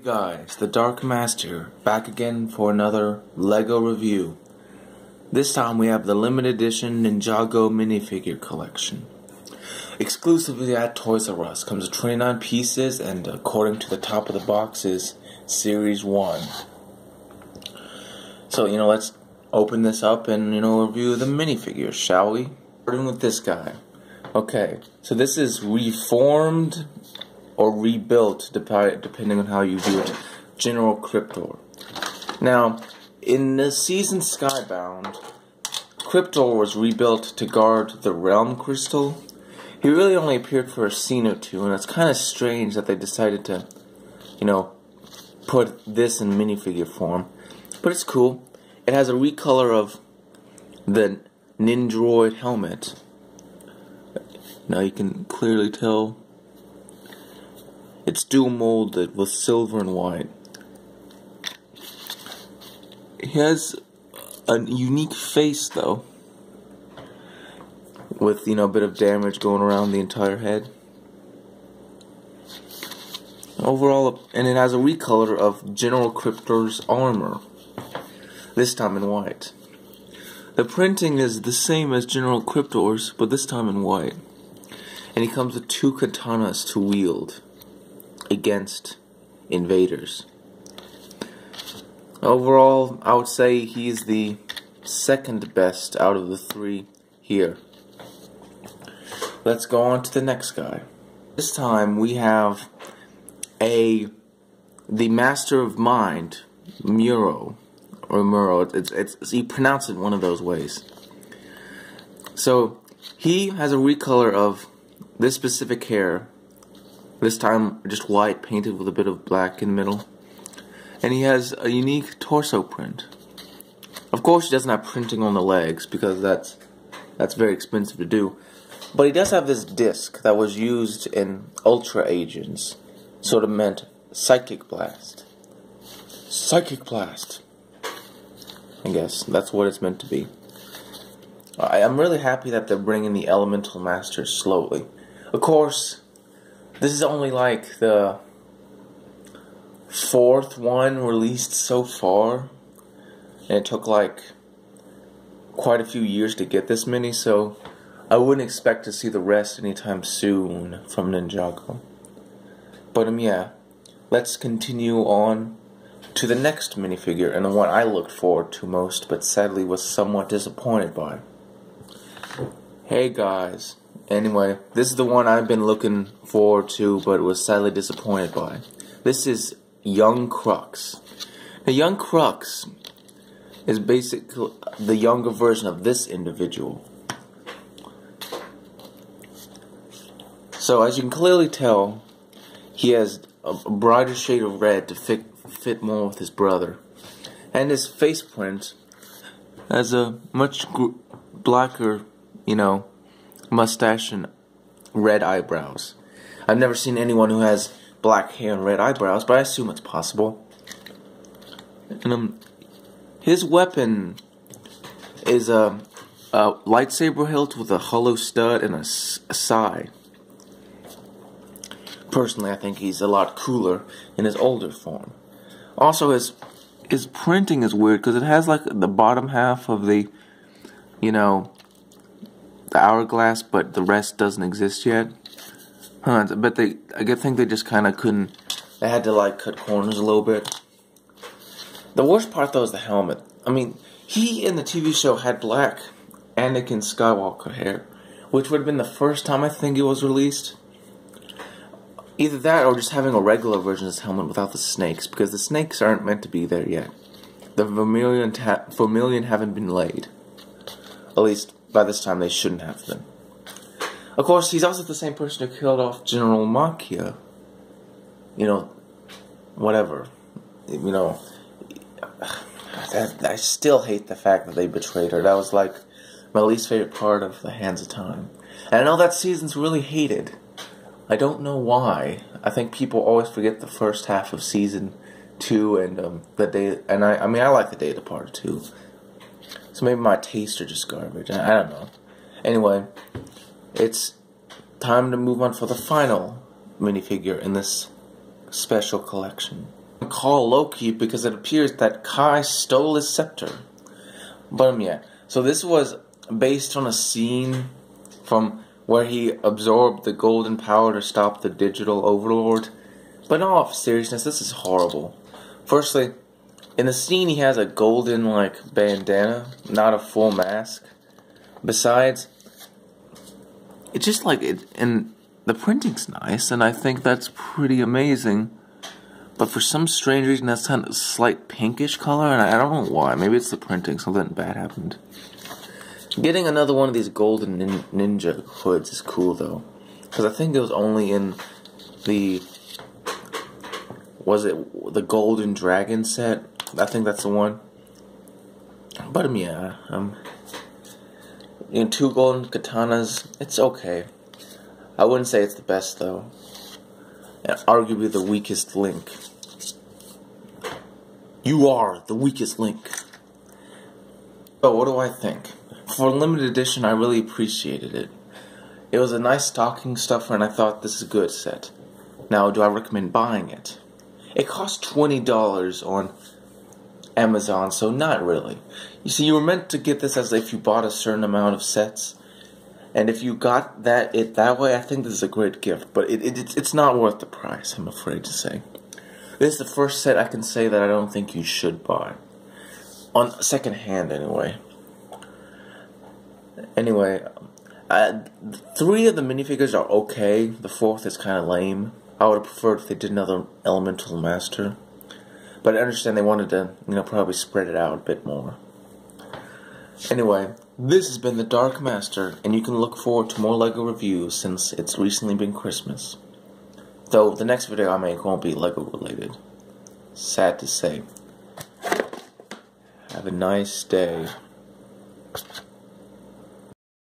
Guys, the Dark Master, back again for another LEGO review. This time we have the limited edition Ninjago Minifigure collection. Exclusively at ToysRus, comes with 29 pieces and according to the top of the box is Series 1. So, let's open this up and, review the minifigure, shall we? Starting with this guy. Okay, so this is reformed or rebuilt, depending on how you view it, General Cryptor. Now, in the season Skybound, Cryptor was rebuilt to guard the Realm Crystal. He really only appeared for a scene or two, and it's kind of strange that they decided to, put this in minifigure form. But it's cool. It has a recolor of the Nindroid helmet. Now you can clearly tell it's dual molded with silver and white. He has a unique face though, with a bit of damage going around the entire head. Overall, and it has a recolor of General Cryptor's armor, this time in white. The printing is the same as General Cryptor's, but this time in white. And he comes with 2 katanas to wield against invaders. Overall, I would say he is the second best out of the 3 here. Let's go on to the next guy. This time we have the Master of Mind, Muro, or Muro. You pronounce it one of those ways. So he has a recolor of this specific hair. This time just white, painted with a bit of black in the middle. And he has a unique torso print. Of course he doesn't have printing on the legs, because that's very expensive to do. But he does have this disc that was used in Ultra Agents. Sort of meant Psychic Blast. Psychic Blast. I guess that's what it's meant to be. I'm really happy that they're bringing the Elemental Masters slowly. Of course, this is only like the 4th one released so far, and it took like quite a few years to get this many, so I wouldn't expect to see the rest anytime soon from Ninjago. But yeah, let's continue on to the next minifigure, and the one I looked forward to most, but sadly was somewhat disappointed by. Hey guys. Anyway, this is the one I've been looking forward to, but was sadly disappointed by. This is Young Crux. Now, Young Crux is basically the younger version of this individual. So, as you can clearly tell, he has a brighter shade of red to fit more with his brother. And his face print has a much blacker, mustache and red eyebrows. I've never seen anyone who has black hair and red eyebrows, but I assume it's possible. And his weapon is a lightsaber hilt with a hollow stud and a sai. Personally, I think he's a lot cooler in his older form. Also, his printing is weird because it has like the bottom half of the, the hourglass, but the rest doesn't exist yet. But I think they just kind of couldn't. They had to like cut corners a little bit. The worst part though is the helmet. I mean, he in the TV show had black Anakin Skywalker hair, which would have been the first time I think it was released. Either that or just having a regular version of his helmet without the snakes, because the snakes aren't meant to be there yet. The vermilion haven't been laid. At least by this time they shouldn't have been. Of course, he's also the same person who killed off General Machia. Whatever. I still hate the fact that they betrayed her. That was like my least favorite part of The Hands of Time. And I know that season's really hated. I don't know why. I think people always forget the first half of season 2 and the day. And I like the Day Departed too. So maybe my tastes are just garbage. I don't know. Anyway, it's time to move on for the final minifigure in this special collection. call Loki because it appears that Kai stole his scepter. But yeah, so this was based on a scene from where he absorbed the golden power to stop the digital overlord. But in all seriousness, this is horrible. Firstly, in the scene he has a golden bandana, not a full mask. Besides, it's just and the printing's nice, and I think that's pretty amazing. But for some strange reason, that's kind of a slight pinkish color, and I don't know why. Maybe it's the printing. Something bad happened. Getting another one of these golden ninja hoods is cool, though. Because I think it was only in the... Was it the Golden Dragon set? I think that's the one. But, yeah. Two golden katanas, it's okay. I wouldn't say it's the best, though. And arguably the weakest link. You are the weakest link. So what do I think? For a limited edition, I really appreciated it. It was a nice stocking stuffer, and I thought this is a good set. Now, do I recommend buying it? It cost $20 on Amazon, so not really. You see, you were meant to get this as if you bought a certain amount of sets. And if you got that way, I think this is a great gift. But it's not worth the price, I'm afraid to say. This is the first set I can say that I don't think you should buy. On second hand, anyway. Anyway, 3 of the minifigures are okay. The 4th is kind of lame. I would have preferred if they did another Elemental Master. But I understand they wanted to, probably spread it out a bit more. Anyway, this has been the Dark Master, and you can look forward to more LEGO reviews since it's recently been Christmas. Though the next video I make won't be LEGO related. Sad to say. Have a nice day.